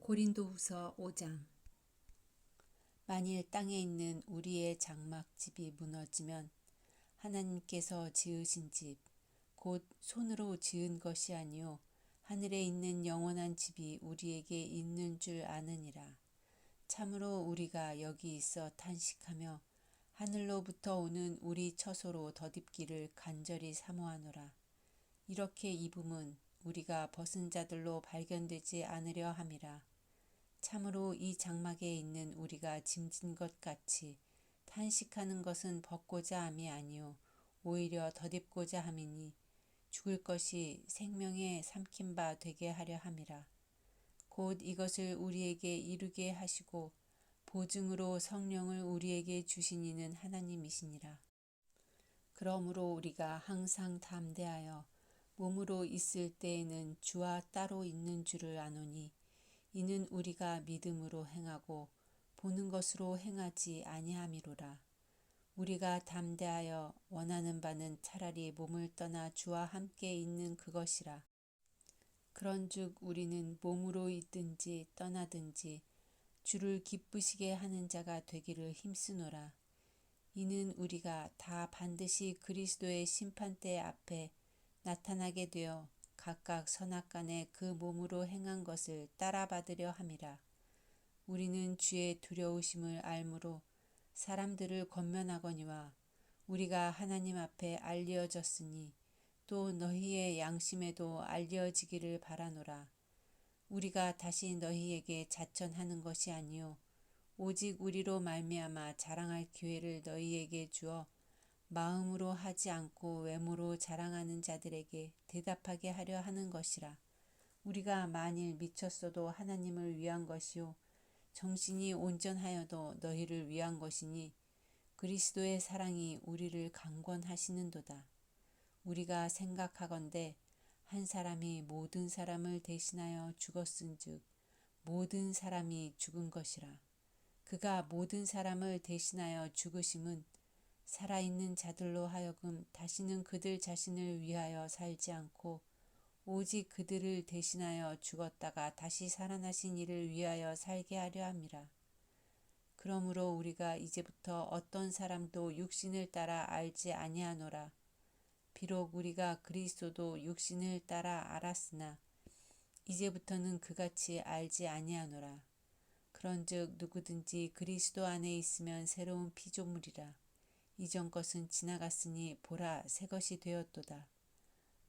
고린도후서 5장. 만일 땅에 있는 우리의 장막집이 무너지면 하나님께서 지으신 집, 곧 손으로 지은 것이 아니요 하늘에 있는 영원한 집이 우리에게 있는 줄 아느니라. 참으로 우리가 여기 있어 탄식하며 하늘로부터 오는 우리 처소로 덧입기를 간절히 사모하노라. 이렇게 입음은 우리가 벗은 자들로 발견되지 않으려 함이라. 참으로 이 장막에 있는 우리가 짐진 것 같이 탄식하는 것은 벗고자 함이 아니요 오히려 덧입고자 함이니 죽을 것이 생명에 삼킨 바 되게 하려 함이라. 곧 이것을 우리에게 이루게 하시고 보증으로 성령을 우리에게 주신 이는 하나님이시니라. 그러므로 우리가 항상 담대하여 몸으로 있을 때에는 주와 따로 있는 줄을 아노니 이는 우리가 믿음으로 행하고 보는 것으로 행하지 아니함이로라. 우리가 담대하여 원하는 바는 차라리 몸을 떠나 주와 함께 있는 그것이라. 그런즉 우리는 몸으로 있든지 떠나든지 주를 기쁘시게 하는 자가 되기를 힘쓰노라. 이는 우리가 다 반드시 그리스도의 심판대 앞에 나타나게 되어 각각 선악간에 그 몸으로 행한 것을 따라받으려 함이라. 우리는 주의 두려우심을 알므로 사람들을 권면하거니와 우리가 하나님 앞에 알려졌으니 또 너희의 양심에도 알려지기를 바라노라. 우리가 다시 너희에게 자천하는 것이 아니요 오직 우리로 말미암아 자랑할 기회를 너희에게 주어 마음으로 하지 않고 외모로 자랑하는 자들에게 대답하게 하려 하는 것이라. 우리가 만일 미쳤어도 하나님을 위한 것이요 정신이 온전하여도 너희를 위한 것이니 그리스도의 사랑이 우리를 강권하시는도다. 우리가 생각하건대 한 사람이 모든 사람을 대신하여 죽었은즉 모든 사람이 죽은 것이라. 그가 모든 사람을 대신하여 죽으심은 살아있는 자들로 하여금 다시는 그들 자신을 위하여 살지 않고 오직 그들을 대신하여 죽었다가 다시 살아나신 이를 위하여 살게 하려 함이라. 그러므로 우리가 이제부터 어떤 사람도 육신을 따라 알지 아니하노라. 비록 우리가 그리스도도 육신을 따라 알았으나 이제부터는 그같이 알지 아니하노라. 그런즉 누구든지 그리스도 안에 있으면 새로운 피조물이라. 이전 것은 지나갔으니 보라 새 것이 되었도다.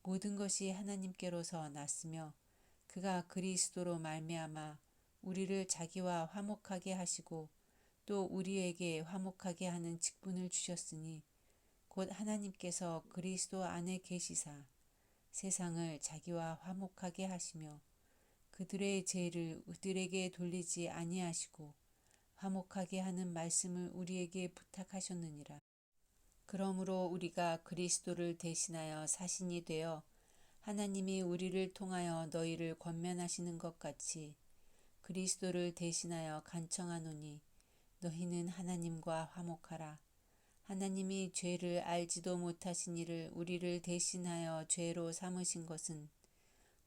모든 것이 하나님께로서 났으며 그가 그리스도로 말미암아 우리를 자기와 화목하게 하시고 또 우리에게 화목하게 하는 직분을 주셨으니 곧 하나님께서 그리스도 안에 계시사 세상을 자기와 화목하게 하시며 그들의 죄를 그들에게 돌리지 아니하시고 화목하게 하는 말씀을 우리에게 부탁하셨느니라. 그러므로 우리가 그리스도를 대신하여 사신이 되어 하나님이 우리를 통하여 너희를 권면하시는 것 같이 그리스도를 대신하여 간청하노니 너희는 하나님과 화목하라. 하나님이 죄를 알지도 못하신 이를 우리를 대신하여 죄로 삼으신 것은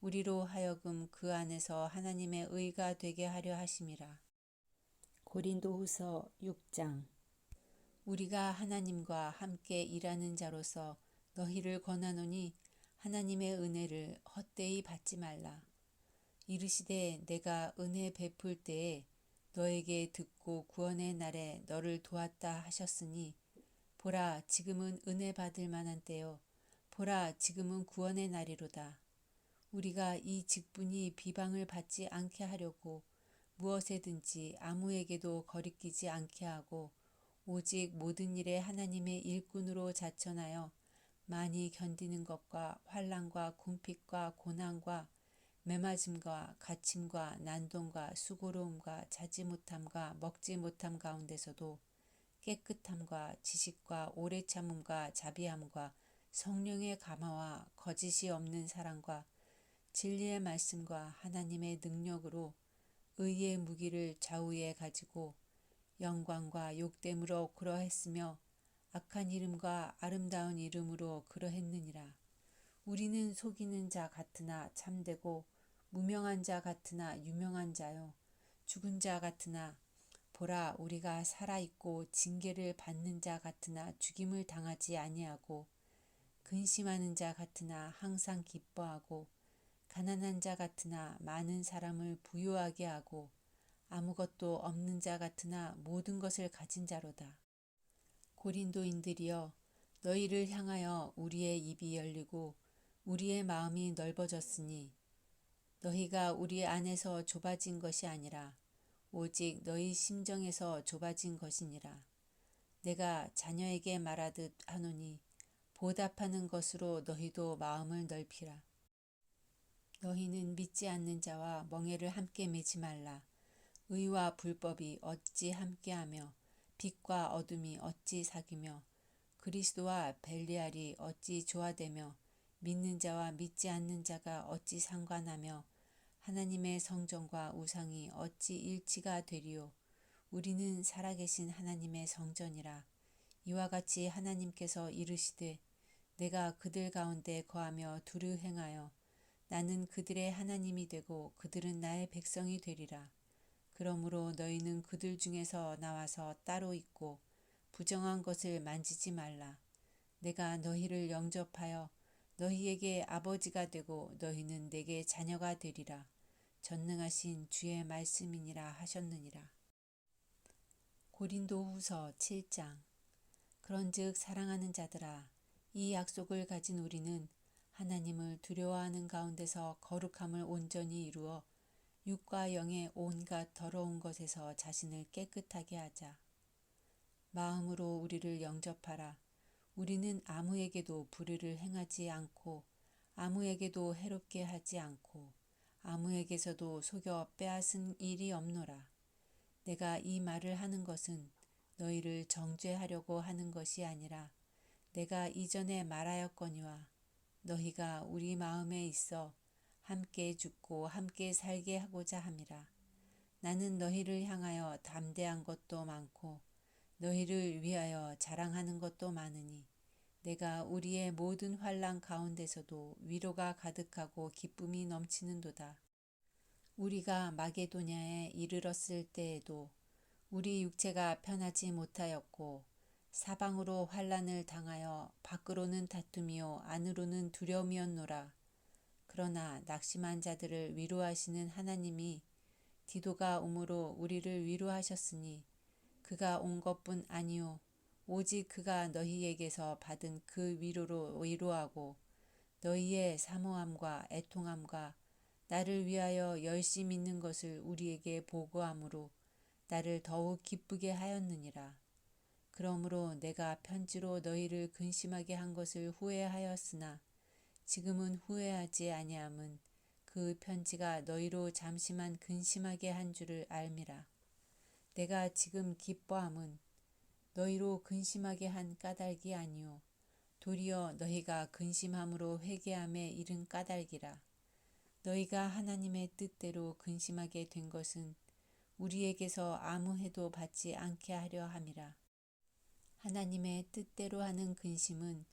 우리로 하여금 그 안에서 하나님의 의가 되게 하려 하심이라. 고린도후서 6장. 우리가 하나님과 함께 일하는 자로서 너희를 권하노니 하나님의 은혜를 헛되이 받지 말라. 이르시되 내가 은혜 베풀 때에 너에게 듣고 구원의 날에 너를 도왔다 하셨으니 보라 지금은 은혜 받을 만한 때요 보라 지금은 구원의 날이로다. 우리가 이 직분이 비방을 받지 않게 하려고 무엇에든지 아무에게도 거리끼지 않게 하고 오직 모든 일에 하나님의 일꾼으로 자천하여 많이 견디는 것과 환난과 궁핍과 고난과 매맞음과 갇힘과 난동과 수고로움과 자지 못함과 먹지 못함 가운데서도 깨끗함과 지식과 오래 참음과 자비함과 성령의 감화와 거짓이 없는 사랑과 진리의 말씀과 하나님의 능력으로 의의 무기를 좌우에 가지고 영광과 욕됨으로 그러했으며 악한 이름과 아름다운 이름으로 그러했느니라. 우리는 속이는 자 같으나 참되고 무명한 자 같으나 유명한 자요 죽은 자 같으나 보라 우리가 살아있고 징계를 받는 자 같으나 죽임을 당하지 아니하고 근심하는 자 같으나 항상 기뻐하고 가난한 자 같으나 많은 사람을 부유하게 하고 아무것도 없는 자 같으나 모든 것을 가진 자로다. 고린도인들이여 너희를 향하여 우리의 입이 열리고 우리의 마음이 넓어졌으니 너희가 우리 안에서 좁아진 것이 아니라 오직 너희 심정에서 좁아진 것이니라. 내가 자녀에게 말하듯 하노니 보답하는 것으로 너희도 마음을 넓히라. 너희는 믿지 않는 자와 멍에를 함께 매지 말라. 의와 불법이 어찌 함께하며 빛과 어둠이 어찌 사귀며 그리스도와 벨리알이 어찌 조화되며 믿는 자와 믿지 않는 자가 어찌 상관하며 하나님의 성전과 우상이 어찌 일치가 되리요. 우리는 살아계신 하나님의 성전이라. 이와 같이 하나님께서 이르시되 내가 그들 가운데 거하며 두루 행하여 나는 그들의 하나님이 되고 그들은 나의 백성이 되리라. 그러므로 너희는 그들 중에서 나와서 따로 있고 부정한 것을 만지지 말라. 내가 너희를 영접하여 너희에게 아버지가 되고 너희는 내게 자녀가 되리라. 전능하신 주의 말씀이니라 하셨느니라. 고린도후서 7장. 그런즉 사랑하는 자들아 이 약속을 가진 우리는 하나님을 두려워하는 가운데서 거룩함을 온전히 이루어 육과 영의 온갖 더러운 것에서 자신을 깨끗하게 하자. 마음으로 우리를 영접하라. 우리는 아무에게도 불의를 행하지 않고 아무에게도 해롭게 하지 않고 아무에게서도 속여 빼앗은 일이 없노라. 내가 이 말을 하는 것은 너희를 정죄하려고 하는 것이 아니라 내가 이전에 말하였거니와 너희가 우리 마음에 있어 함께 죽고 함께 살게 하고자 함이라. 나는 너희를 향하여 담대한 것도 많고 너희를 위하여 자랑하는 것도 많으니 내가 우리의 모든 환난 가운데서도 위로가 가득하고 기쁨이 넘치는도다. 우리가 마게도냐에 이르렀을 때에도 우리 육체가 편하지 못하였고 사방으로 환난을 당하여 밖으로는 다툼이요 안으로는 두려움이었노라. 그러나 낙심한 자들을 위로하시는 하나님이 디도가 오므로 우리를 위로하셨으니 그가 온 것뿐 아니요 오직 그가 너희에게서 받은 그 위로로 위로하고 너희의 사모함과 애통함과 나를 위하여 열심 있는 것을 우리에게 보고함으로 나를 더욱 기쁘게 하였느니라. 그러므로 내가 편지로 너희를 근심하게 한 것을 후회하였으나 지금은 후회하지 아니함은 그 편지가 너희로 잠시만 근심하게 한 줄을 알미라. 내가 지금 기뻐함은 너희로 근심하게 한 까닭이 아니요 도리어 너희가 근심함으로 회개함에 이른 까닭이라. 너희가 하나님의 뜻대로 근심하게 된 것은 우리에게서 아무 해도 받지 않게 하려 함이라. 하나님의 뜻대로 하는 근심은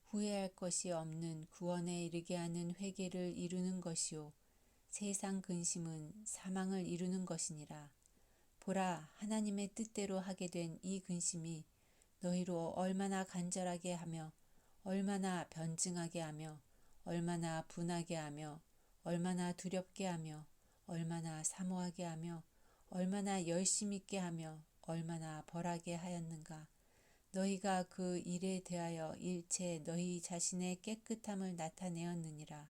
후회할 것이 없는 구원에 이르게 하는 회개를 이루는 것이요 세상 근심은 사망을 이루는 것이니라. 보라, 하나님의 뜻대로 하게 된 이 근심이 너희로 얼마나 간절하게 하며 얼마나 변증하게 하며 얼마나 분하게 하며 얼마나 두렵게 하며 얼마나 사모하게 하며 얼마나 열심 있게 하며 얼마나 벌하게 하였는가. 너희가 그 일에 대하여 일체 너희 자신의 깨끗함을 나타내었느니라.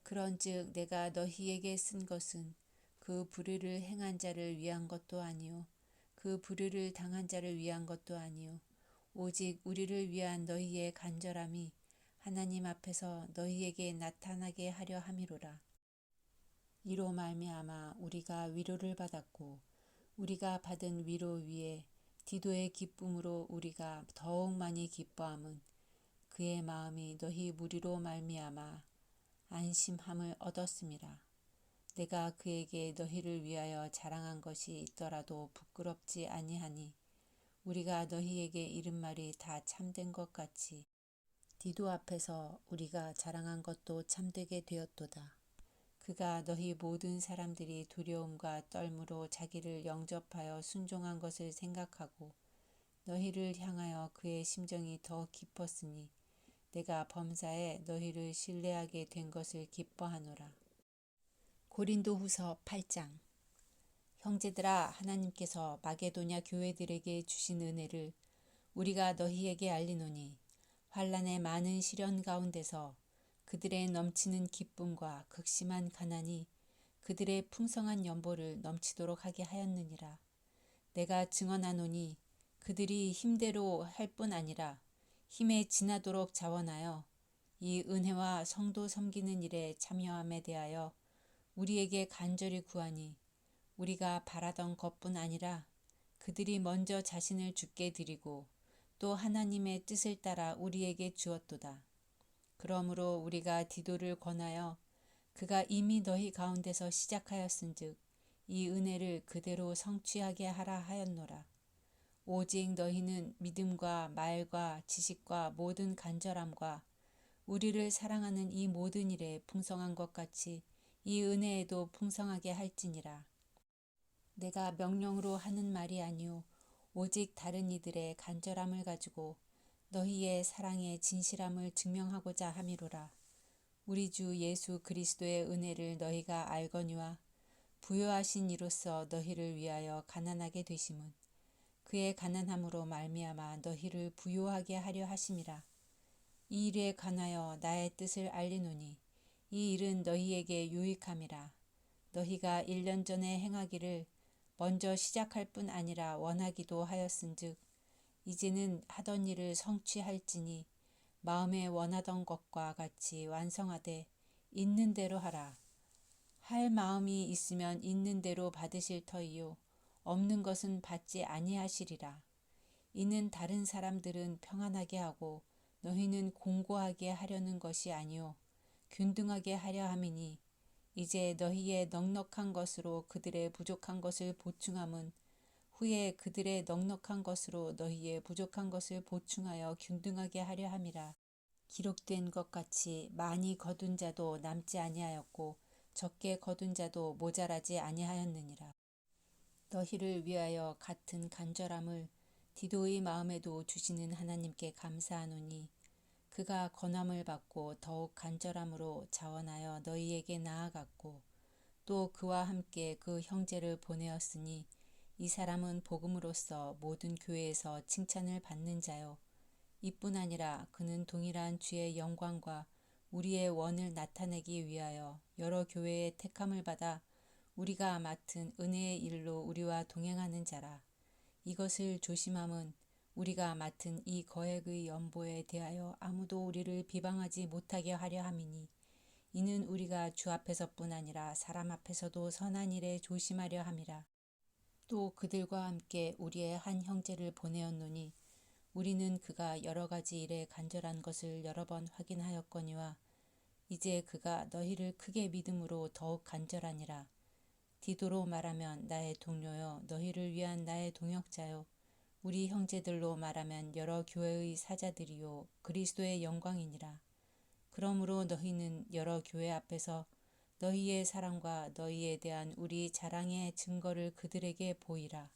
그런즉 내가 너희에게 쓴 것은 그 불의를 행한 자를 위한 것도 아니요 그 불의를 당한 자를 위한 것도 아니요 오직 우리를 위한 너희의 간절함이 하나님 앞에서 너희에게 나타나게 하려 함이로라. 이로 말미암아 우리가 위로를 받았고 우리가 받은 위로 위에 디도의 기쁨으로 우리가 더욱 많이 기뻐함은 그의 마음이 너희 무리로 말미암아 안심함을 얻었음이라. 내가 그에게 너희를 위하여 자랑한 것이 있더라도 부끄럽지 아니하니 우리가 너희에게 이른 말이 다 참된 것 같이 디도 앞에서 우리가 자랑한 것도 참되게 되었도다. 그가 너희 모든 사람들이 두려움과 떨므로 자기를 영접하여 순종한 것을 생각하고 너희를 향하여 그의 심정이 더 깊었으니 내가 범사에 너희를 신뢰하게 된 것을 기뻐하노라. 고린도후서 8장. 형제들아, 하나님께서 마게도냐 교회들에게 주신 은혜를 우리가 너희에게 알리노니 환난의 많은 시련 가운데서 그들의 넘치는 기쁨과 극심한 가난이 그들의 풍성한 연보를 넘치도록 하게 하였느니라. 내가 증언하노니 그들이 힘대로 할 뿐 아니라 힘에 지나도록 자원하여 이 은혜와 성도 섬기는 일에 참여함에 대하여 우리에게 간절히 구하니 우리가 바라던 것뿐 아니라 그들이 먼저 자신을 주께 드리고 또 하나님의 뜻을 따라 우리에게 주었도다. 그러므로 우리가 디도를 권하여 그가 이미 너희 가운데서 시작하였은즉 이 은혜를 그대로 성취하게 하라 하였노라. 오직 너희는 믿음과 말과 지식과 모든 간절함과 우리를 사랑하는 이 모든 일에 풍성한 것 같이 이 은혜에도 풍성하게 할지니라. 내가 명령으로 하는 말이 아니오 오직 다른 이들의 간절함을 가지고 너희의 사랑의 진실함을 증명하고자 함이로라. 우리 주 예수 그리스도의 은혜를 너희가 알거니와 부요하신 이로써 너희를 위하여 가난하게 되심은 그의 가난함으로 말미암아 너희를 부요하게 하려 하심이라. 이 일에 관하여 나의 뜻을 알리노니 이 일은 너희에게 유익함이라. 너희가 1년 전에 행하기를 먼저 시작할 뿐 아니라 원하기도 하였은즉 이제는 하던 일을 성취할지니 마음에 원하던 것과 같이 완성하되 있는 대로 하라. 할 마음이 있으면 있는 대로 받으실 터이요 없는 것은 받지 아니하시리라. 이는 다른 사람들은 평안하게 하고 너희는 공고하게 하려는 것이 아니요 균등하게 하려 함이니 이제 너희의 넉넉한 것으로 그들의 부족한 것을 보충함은 후에 그들의 넉넉한 것으로 너희의 부족한 것을 보충하여 균등하게 하려 함이라. 기록된 것 같이 많이 거둔 자도 남지 아니하였고 적게 거둔 자도 모자라지 아니하였느니라. 너희를 위하여 같은 간절함을 디도의 마음에도 주시는 하나님께 감사하노니 그가 권함을 받고 더욱 간절함으로 자원하여 너희에게 나아갔고 또 그와 함께 그 형제를 보내었으니 이 사람은 복음으로써 모든 교회에서 칭찬을 받는 자요 이뿐 아니라 그는 동일한 주의 영광과 우리의 원을 나타내기 위하여 여러 교회의 택함을 받아 우리가 맡은 은혜의 일로 우리와 동행하는 자라. 이것을 조심함은 우리가 맡은 이 거액의 연보에 대하여 아무도 우리를 비방하지 못하게 하려 함이니 이는 우리가 주 앞에서뿐 아니라 사람 앞에서도 선한 일에 조심하려 함이라. 또 그들과 함께 우리의 한 형제를 보내었노니 우리는 그가 여러 가지 일에 간절한 것을 여러 번 확인하였거니와 이제 그가 너희를 크게 믿음으로 더욱 간절하니라. 디도로 말하면 나의 동료요 너희를 위한 나의 동역자요 우리 형제들로 말하면 여러 교회의 사자들이요 그리스도의 영광이니라. 그러므로 너희는 여러 교회 앞에서 너희의 사랑과 너희에 대한 우리 자랑의 증거를 그들에게 보이라.